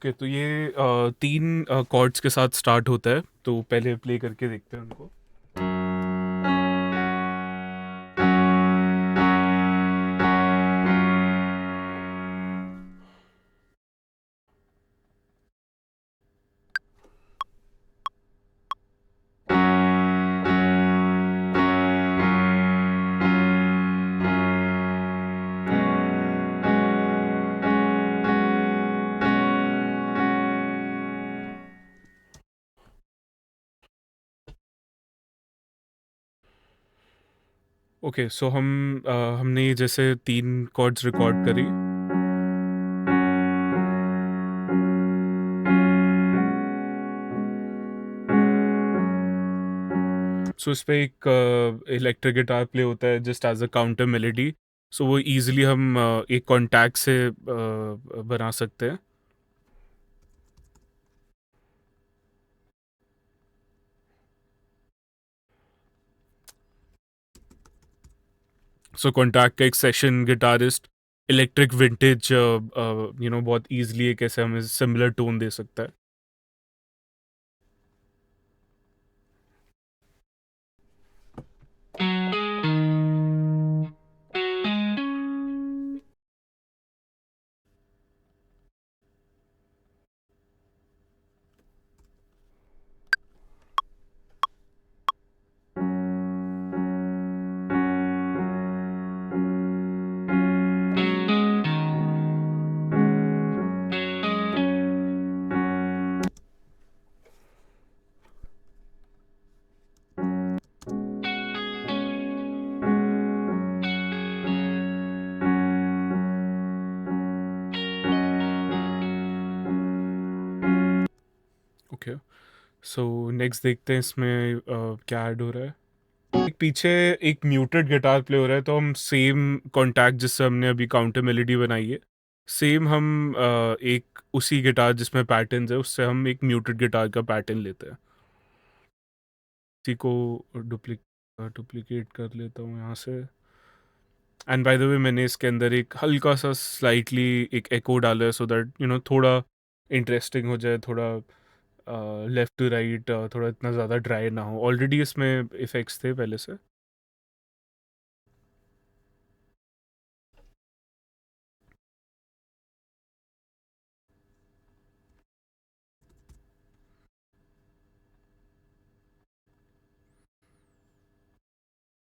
Okay, तो ये 3 chords के साथ स्टार्ट होता है, तो पहले प्ले करके देखते हैं उनको। ओके, सो हमने ये जैसे 3 कॉर्ड्स रिकॉर्ड करी। सो इस पे एक इलेक्ट्रिक गिटार प्ले होता है just as a counter melody. So वो इजीली हम एक कॉन्टैक्ट से बना सकते हैं। सो कॉन्टैक्ट का एक सेशन गिटारिस्ट इलेक्ट्रिक विंटेज बहुत इजीली एक ऐसे हमें सिमिलर टोन दे सकता है। ओके, सो नेक्स्ट देखते हैं इसमें क्या ऐड हो रहा है। एक पीछे एक म्यूटेड गिटार प्ले हो रहा है, तो हम सेम कॉन्टैक्ट जिससे हमने अभी काउंटर मेलेडी बनाई है, सेम हम एक उसी गिटार जिसमें पैटर्न्स है उससे हम एक म्यूटेड गिटार का पैटर्न लेते हैं। इसी को डुप्लीकेट कर लेता हूँ यहाँ से। एंड बाय द वे मैंने इसके अंदर एक हल्का सा स्लाइटली एक एको डाला है, सो दैट थोड़ा इंटरेस्टिंग हो जाए, थोड़ा लेफ्ट टू राइट, थोड़ा इतना ज़्यादा ड्राई ना हो। ऑलरेडी इसमें इफ़ेक्ट्स थे पहले से।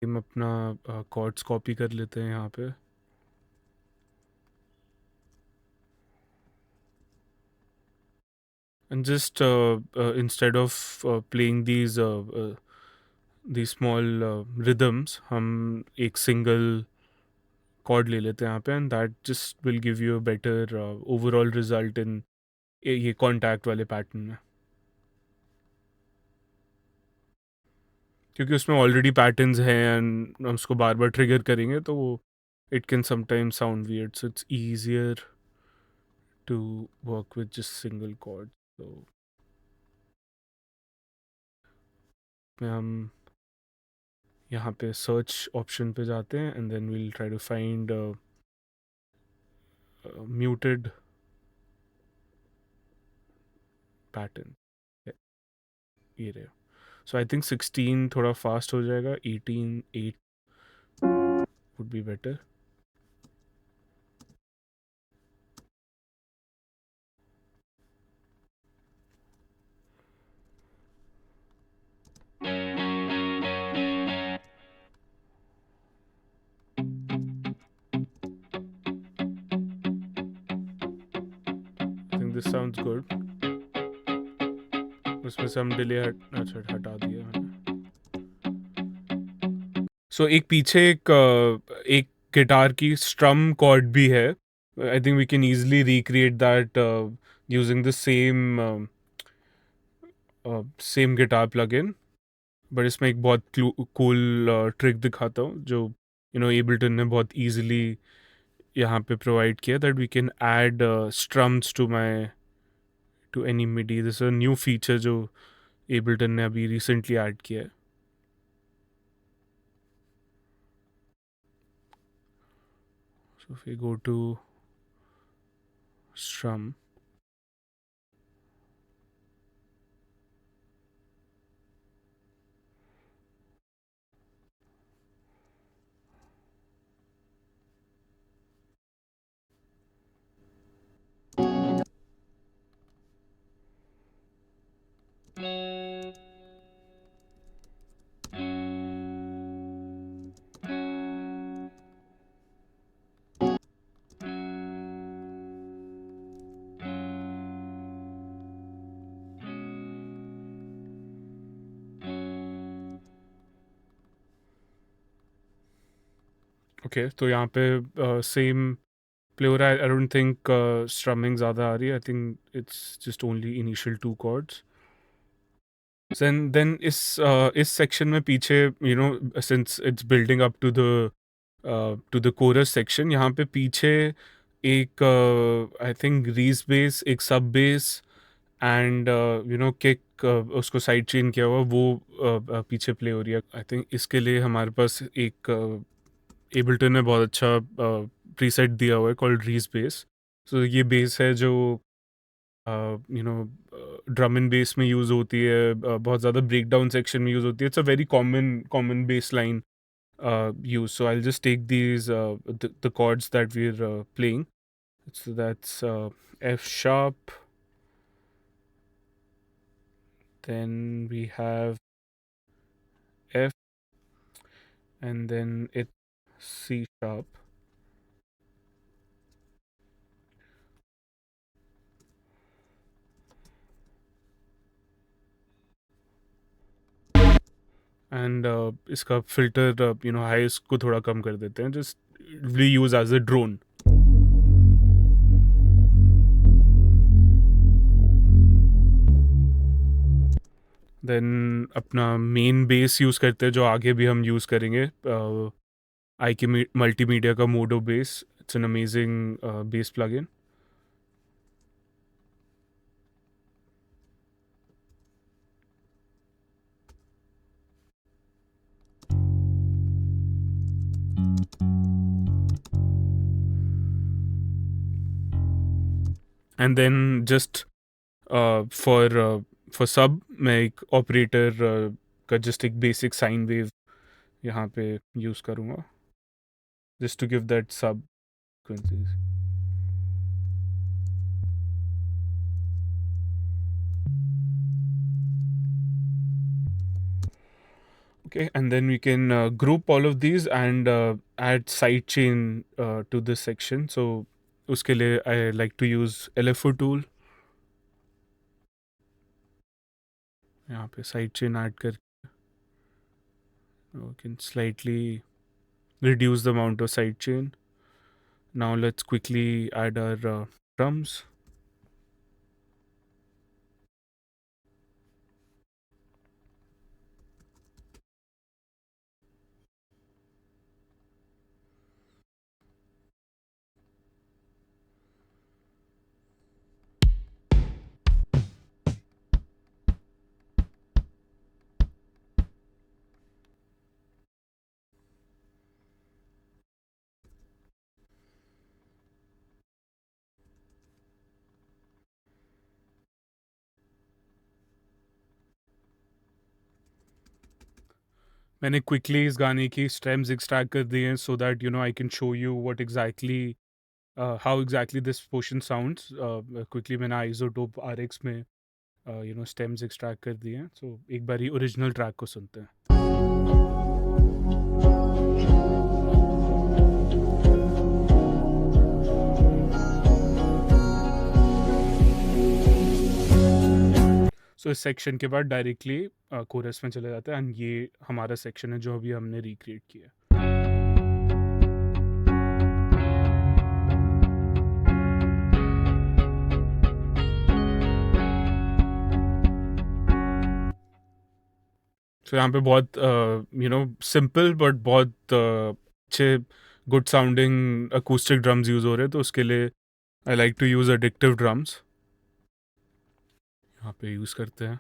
हम अपना कॉर्ड्स कॉपी कर लेते हैं यहाँ पे। And just instead of playing these small rhythms, हम एक सिंगल कॉर्ड ले लेते हैं यहाँ पे, and that just will give you a better overall result in ये कॉन्टैक्ट वाले पैटर्न में। क्योंकि उसमें ऑलरेडी पैटर्न्स हैं एंड हम उसको बार बार ट्रिगर करेंगे तो वो it can sometimes sound weird, so it's easier to work with just single chord. तो में हम यहाँ पे सर्च ऑप्शन पे जाते हैं and then we'll try to find muted pattern. ये रहे। सो आई थिंक 16 थोड़ा फास्ट हो जाएगा, 18 8 would be better. I think this sounds good. उसमें से हम डिले अच्छा हटा दिया मैंने। सो एक पीछे एक गिटार की स्ट्रम कॉर्ड भी है। I think we can easily recreate that using the same guitar plugin. But इसमें एक बहुत कूल ट्रिक दिखाता हूँ जो एबल्टन ने बहुत इजीली यहाँ पे प्रोवाइड किया, that we can add strums to any MIDI. This a new feature जो एबल्टन ने अभी रिसेंटली ऐड किया है। So if we go to strum, okay, तो यहाँ पे सेम प्ले हो रहा है। आई डोंट थिंक स्ट्रमिंग ज़्यादा आ रही है। I think it's just only initial 2 chords. इस सेक्शन में पीछे since it's building up to the chorus section, यहाँ पे पीछे एक आई थिंक रीज बेस, एक सब बेस एंड किक, उसको साइड चेन किया हुआ वो पीछे प्ले हो रही है। आई थिंक इसके लिए हमारे पास एक एबल्टन में बहुत अच्छा प्रीसेट दिया हुआ है कॉल्ड रीज बेस। सो ये बेस है जो ड्रम एंड बेस में यूज़ होती है, बहुत ज़्यादा ब्रेक डाउन सेक्शन में यूज़ होती है। It's a very common base line use. So I'll just take these the chords that we're playing. So that's F sharp. Then we have F, and then it C sharp. And इसका filter highs को थोड़ा कम कर देते हैं. Just we use as a drone. Then अपना main bass use करते हैं जो आगे भी हम use करेंगे. IK Multimedia का Modo bass. It's an amazing bass plugin. And then just for sub मैं एक operator का just एक basic sine wave यहाँ पे use करूँगा just to give that sub frequencies. Okay, and then we can group all of these and add sidechain to this section. So उसके लिए I like to use LFO tool. यहाँ पे sidechain add कर we can slightly reduce the amount of sidechain. Now let's quickly add our drums. मैंने quickly इस गाने की stems extract कर दिए हैं so that I can show you what exactly how exactly this portion sounds. Quickly मैंने isotope RX में stems extract कर दिए हैं. सो एक बार ही ओरिजिनल ट्रैक को सुनते हैं. सो इस सेक्शन के बाद डायरेक्टली कोरस में चले जाते हैं एंड ये हमारा सेक्शन है जो अभी हमने रिक्रिएट किया. सो यहाँ पे बहुत सिंपल बट बहुत अच्छे good sounding acoustic drums use हो रहे हैं. तो उसके लिए I like to use Addictive Drums. यहाँ पे यूज़ करते हैं.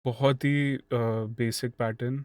बहुत ही basic pattern.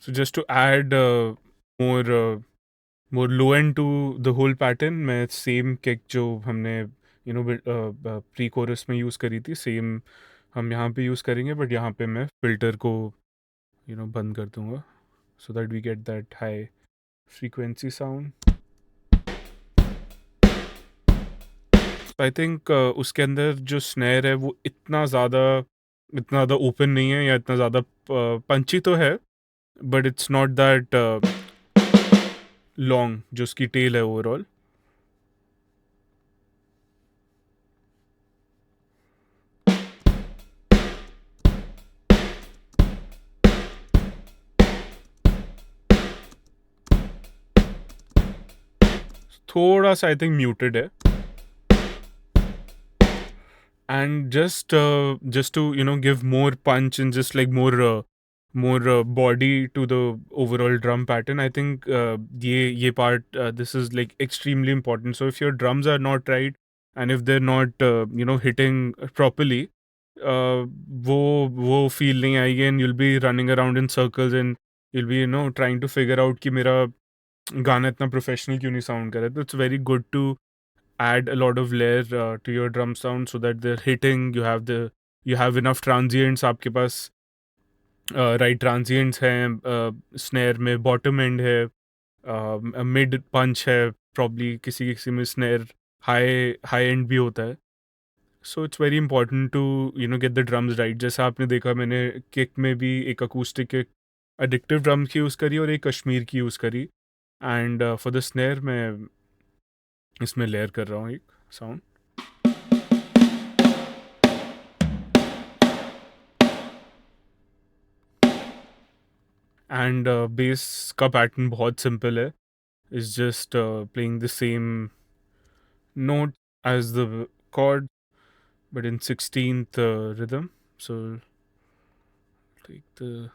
So just to add more more low end to the whole pattern, मैं सेम किक जो हमने प्री कोरस में यूज़ करी थी, सेम हम यहाँ पे यूज़ करेंगे, बट यहाँ पे मैं फिल्टर को बंद कर दूंगा, so that we get that high frequency sound. I think उसके अंदर जो स्नेयर है वो इतना ज़्यादा ओपन नहीं है, या इतना ज़्यादा पंची तो है, but it's not that long जो उसकी टेल है ओवरऑल. थोड़ा सा आई थिंक म्यूटेड है. And just to give more punch and just like more body to the overall drum pattern, I think ye part this is like extremely important. So if your drums are not right, and if they're not hitting properly, वो feel नहीं आएगी, and you'll be running around in circles, and you'll be trying to figure out कि मेरा गाना इतना professional क्यों नहीं sound कर रहा है. तो it's very good to add a lot of layer to your drum sound, so that they're hitting. You have enough transients आपके पास, right transients हैं, snare में bottom end है, mid punch है, probably किसी किसी में snare high end भी होता है. So it's very important to get the drums right. जैसा आपने देखा, मैंने kick में भी एक acoustic kick addictive drums की यूज़ करी और एक कश्मीर की यूज़ करी, and for the snare मैं इसमें लेयर कर रहा हूँ एक साउंड. एंड बेस का पैटर्न बहुत सिंपल है. It's just playing the same note as the chord, but in 16th rhythm. So take the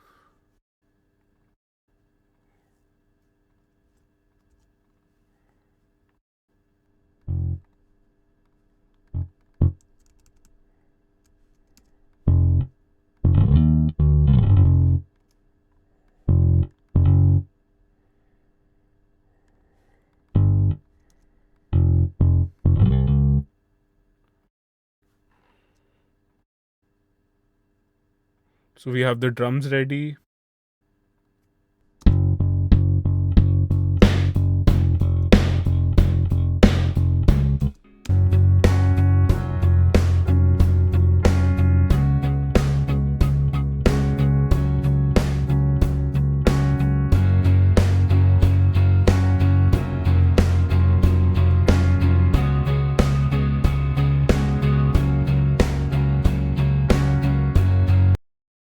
so we have the drums ready.